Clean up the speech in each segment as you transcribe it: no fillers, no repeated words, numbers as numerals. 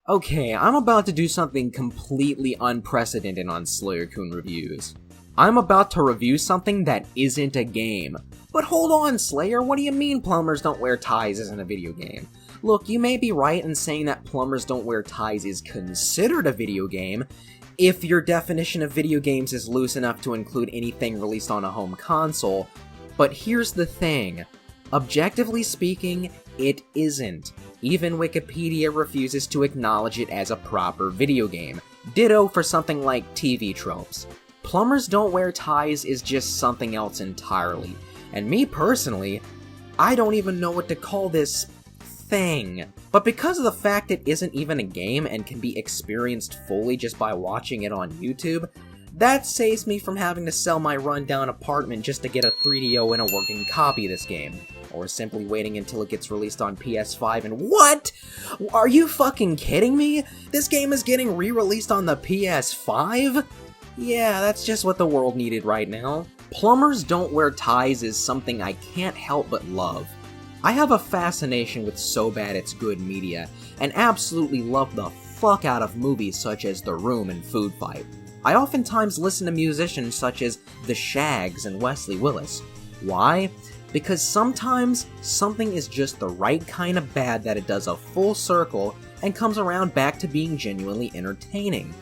Okay, I'm about to do something completely unprecedented on SlayerCoon Reviews. I'm about to review something that isn't a game. But hold on, Slayer, what do you mean Plumbers Don't Wear Ties isn't a video game? Look, you may be right in saying that Plumbers Don't Wear Ties is considered a video game, if your definition of video games is loose enough to include anything released on a home console, but here's the thing. Objectively speaking, it isn't. Even Wikipedia refuses to acknowledge it as a proper video game. Ditto for something like TV tropes. Plumbers Don't Wear Ties is just something else entirely. And me personally, I don't even know what to call this thing. But because of the fact it isn't even a game and can be experienced fully just by watching it on YouTube, that saves me from having to sell my rundown apartment just to get a 3DO and a working copy of this game. Or simply waiting until it gets released on PS5 and what? Are you fucking kidding me? This game is getting re-released on the PS5? Yeah, that's just what the world needed right now. Plumbers Don't Wear Ties is something I can't help but love. I have a fascination with so bad it's good media, and absolutely love the fuck out of movies such as The Room and Food Fight. I oftentimes listen to musicians such as The Shags and Wesley Willis. Why? Because sometimes something is just the right kind of bad that it does a full circle and comes around back to being genuinely entertaining.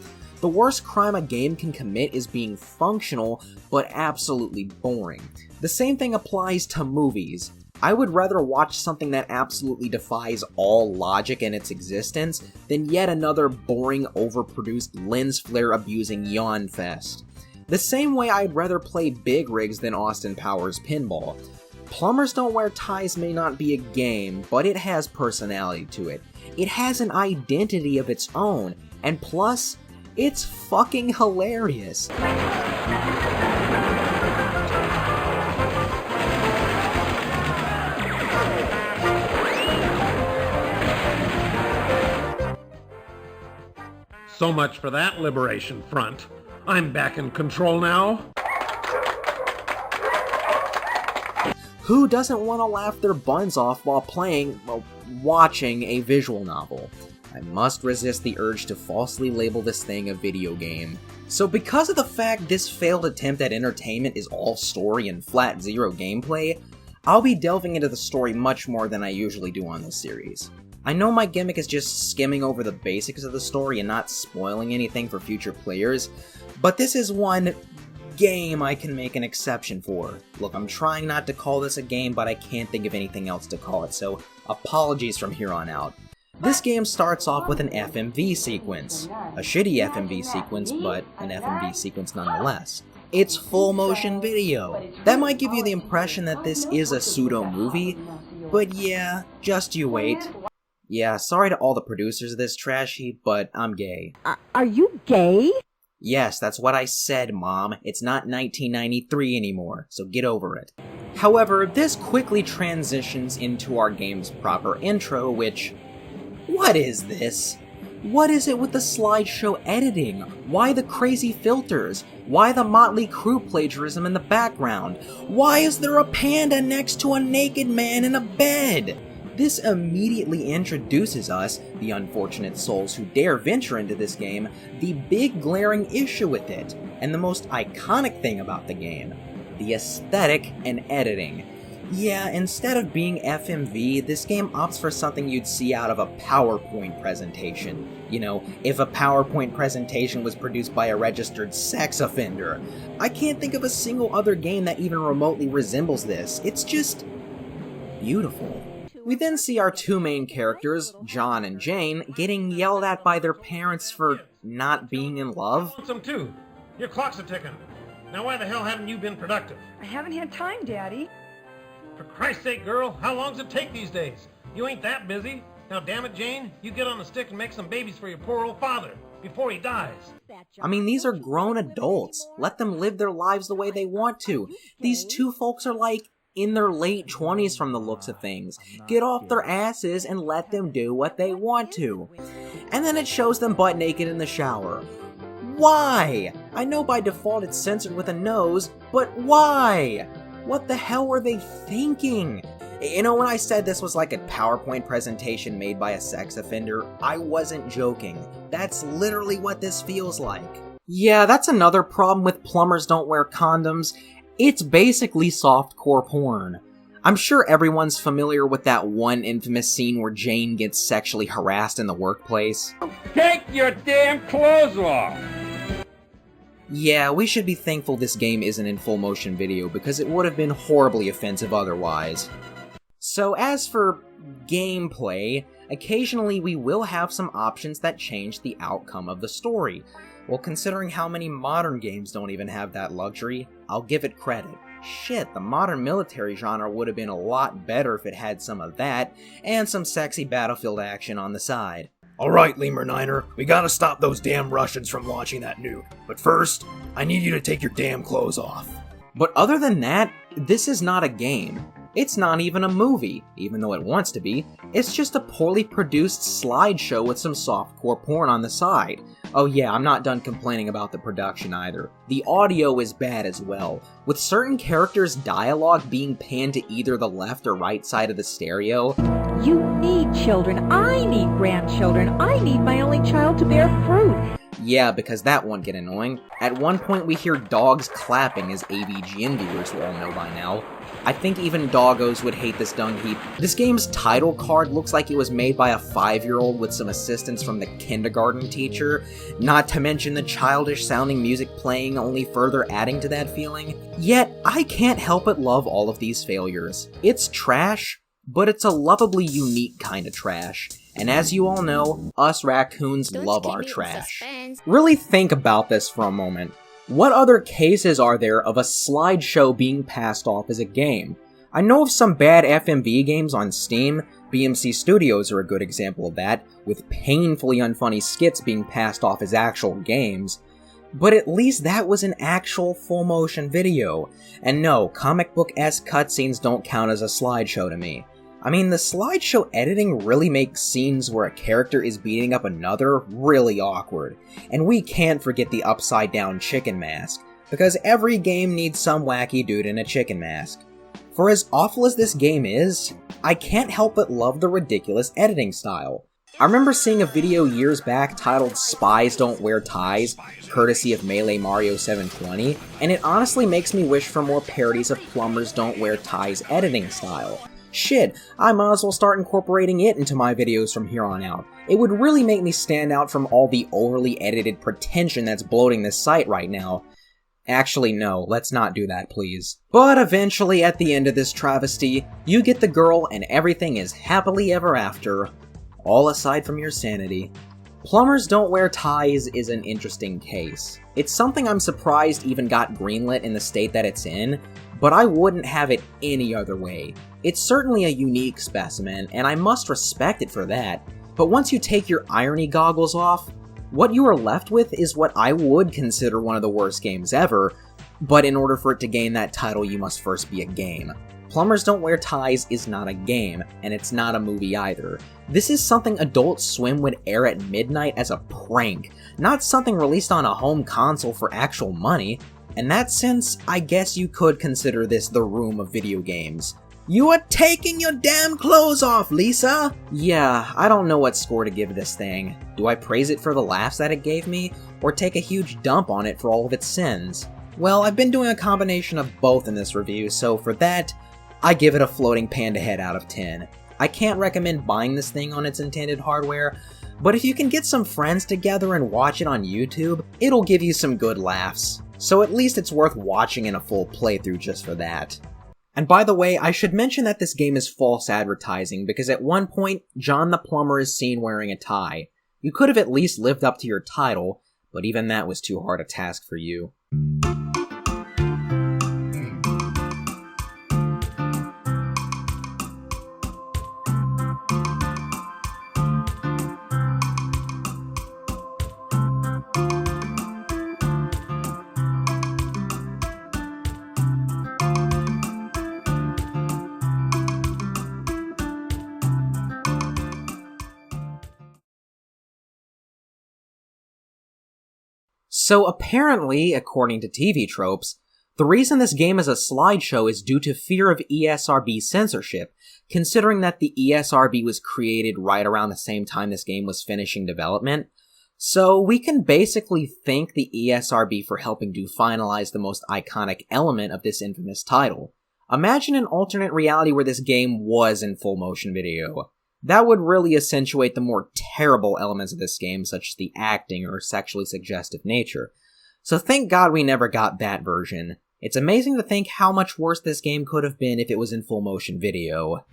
The worst crime a game can commit is being functional, but absolutely boring. The same thing applies to movies. I would rather watch something that absolutely defies all logic in its existence than yet another boring, overproduced, lens flare abusing yawn fest. The same way I'd rather play Big Rigs than Austin Powers Pinball. Plumbers Don't Wear Ties may not be a game, but it has personality to it. It has an identity of its own, and plus, it's fucking hilarious. So much for that liberation front. I'm back in control now. Who doesn't want to laugh their buns off while watching a visual novel? I must resist the urge to falsely label this thing a video game. So because of the fact this failed attempt at entertainment is all story and flat zero gameplay, I'll be delving into the story much more than I usually do on this series. I know my gimmick is just skimming over the basics of the story and not spoiling anything for future players, but this is one game I can make an exception for. Look, I'm trying not to call this a game, but I can't think of anything else to call it, so apologies from here on out. This game starts off with an FMV sequence. A shitty FMV sequence, but an FMV sequence nonetheless. It's full motion video. That might give you the impression that this is a pseudo-movie, but yeah, just you wait. Yeah, sorry to all the producers of this trash heap, but I'm gay. Are you gay? Yes, that's what I said, Mom. It's not 1993 anymore, so get over it. However, this quickly transitions into our game's proper intro, which... what is this? What is it with the slideshow editing? Why the crazy filters? Why the Motley Crue plagiarism in the background? Why is there a panda next to a naked man in a bed? This immediately introduces us, the unfortunate souls who dare venture into this game, the big glaring issue with it, and the most iconic thing about the game, the aesthetic and editing. Yeah, instead of being FMV, this game opts for something you'd see out of a PowerPoint presentation. You know, if a PowerPoint presentation was produced by a registered sex offender. I can't think of a single other game that even remotely resembles this. It's just... beautiful. We then see our two main characters, John and Jane, getting yelled at by their parents for not being in love. Some too. Your clock's a ticking. Now why the hell haven't you been productive? I haven't had time, Daddy. For Christ's sake, girl, how long does it take these days? You ain't that busy. Now damn it, Jane, you get on the stick and make some babies for your poor old father before he dies. I mean, these are grown adults. Let them live their lives the way they want to. These two folks are like in their late 20s from the looks of things. Get off their asses and let them do what they want to. And then it shows them butt naked in the shower. Why? I know by default it's censored with a nose, but why? What the hell were they thinking? You know, when I said this was like a PowerPoint presentation made by a sex offender, I wasn't joking. That's literally what this feels like. Yeah, that's another problem with Plumbers Don't Wear Condoms. It's basically softcore porn. I'm sure everyone's familiar with that one infamous scene where Jane gets sexually harassed in the workplace. Take your damn clothes off! Yeah, we should be thankful this game isn't in full motion video because it would have been horribly offensive otherwise. So as for gameplay, occasionally we will have some options that change the outcome of the story. Well, considering how many modern games don't even have that luxury, I'll give it credit. Shit, the modern military genre would have been a lot better if it had some of that, and some sexy battlefield action on the side. Alright, Lemur Niner, we gotta stop those damn Russians from launching that nuke. But first, I need you to take your damn clothes off. But other than that, this is not a game. It's not even a movie, even though it wants to be. It's just a poorly produced slideshow with some softcore porn on the side. Oh yeah, I'm not done complaining about the production either. The audio is bad as well, with certain characters' dialogue being panned to either the left or right side of the stereo. You need children. I need grandchildren. I need my only child to bear fruit. Yeah, because that won't get annoying. At one point we hear dogs clapping, as AVGN viewers will all know by now. I think even doggos would hate this dung heap. This game's title card looks like it was made by a 5-year-old with some assistance from the kindergarten teacher, not to mention the childish sounding music playing only further adding to that feeling. Yet, I can't help but love all of these failures. It's trash, but it's a lovably unique kind of trash. And as you all know, us raccoons love our trash. Really think about this for a moment. What other cases are there of a slideshow being passed off as a game? I know of some bad FMV games on Steam. BMC Studios are a good example of that, with painfully unfunny skits being passed off as actual games. But at least that was an actual full-motion video. And no, comic book-esque cutscenes don't count as a slideshow to me. I mean, the slideshow editing really makes scenes where a character is beating up another really awkward. And we can't forget the upside-down chicken mask, because every game needs some wacky dude in a chicken mask. For as awful as this game is, I can't help but love the ridiculous editing style. I remember seeing a video years back titled Spies Don't Wear Ties, courtesy of Melee Mario 720, and it honestly makes me wish for more parodies of Plumbers Don't Wear Ties editing style. Shit, I might as well start incorporating it into my videos from here on out. It would really make me stand out from all the overly edited pretension that's bloating this site right now. Actually, no, let's not do that, please. But eventually, at the end of this travesty, you get the girl and everything is happily ever after, all aside from your sanity. Plumbers Don't Wear Ties is an interesting case. It's something I'm surprised even got greenlit in the state that it's in, but I wouldn't have it any other way. It's certainly a unique specimen, and I must respect it for that, but once you take your irony goggles off, what you are left with is what I would consider one of the worst games ever, but in order for it to gain that title you must first be a game. Plumbers Don't Wear Ties is not a game, and it's not a movie either. This is something Adult Swim would air at midnight as a prank, not something released on a home console for actual money. In that sense, I guess you could consider this the room of video games. You are taking your damn clothes off, Lisa! Yeah, I don't know what score to give this thing. Do I praise it for the laughs that it gave me, or take a huge dump on it for all of its sins? Well, I've been doing a combination of both in this review, so for that, I give it a floating panda head out of 10. I can't recommend buying this thing on its intended hardware, but if you can get some friends together and watch it on YouTube, it'll give you some good laughs. So at least it's worth watching in a full playthrough just for that. And by the way, I should mention that this game is false advertising, because at one point, John the Plumber is seen wearing a tie. You could have at least lived up to your title, but even that was too hard a task for you. So apparently, according to TV tropes, The reason this game is a slideshow is due to fear of ESRB censorship, considering that the ESRB was created right around the same time this game was finishing development. So we can basically thank the ESRB for helping to finalize the most iconic element of this infamous title. Imagine an alternate reality where this game was in full motion video. That would really accentuate the more terrible elements of this game, such as the acting or sexually suggestive nature. So thank God we never got that version. It's amazing to think how much worse this game could have been if it was in full motion video.